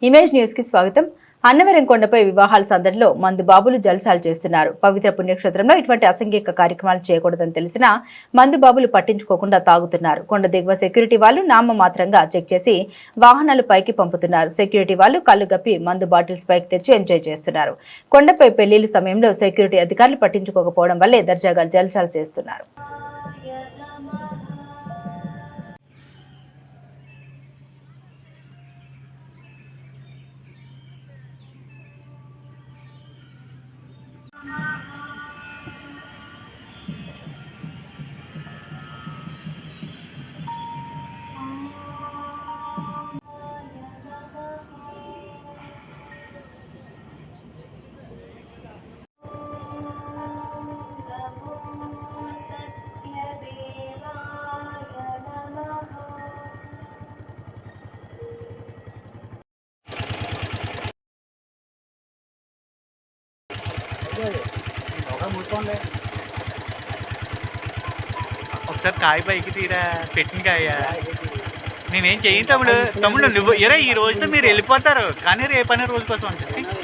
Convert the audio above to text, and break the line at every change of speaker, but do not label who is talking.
Image news కి స్వాగతం. అన్నవరం కొండపై వివాహాల సందడిలో మందు బాబులు జల్సాలు చేస్తున్నారు. పవిత్ర పుణ్యక్షేత్రంలో ఇటువంటి అసంఘిక కార్యక్రమాలు చేయకూడదని తెలిసినా మందు బాబులు పట్టించుకోకుండా తాగుతున్నారు. కొండ దిగువ సెక్యూరిటీ వాళ్ళు నామమాత్రంగా చెక్ చేసి వాహనాలు పైకి పంపుతున్నారు. సెక్యూరిటీ వాళ్ళు కళ్ళు గప్పి మందు బాటిల్స్ పైకి తెచ్చి ఎంజాయ్ చేస్తున్నారు. కొండపై పెళ్లిళ్ల సమయంలో సెక్యూరిటీ అధికారులు పట్టించుకోకపోవడం వల్లే దర్జాగా జల్సాలు చేస్తున్నారు.
ఒకసారి కాయ పైకి తీరా, పెట్టిన కాయ. నేనేం చెయ్యి తమ్ముడు. నువ్వు ఈ రోజుతో మీరు వెళ్ళిపోతారు, కానీ రేపనే రోజు కోసం ఉంటుంది.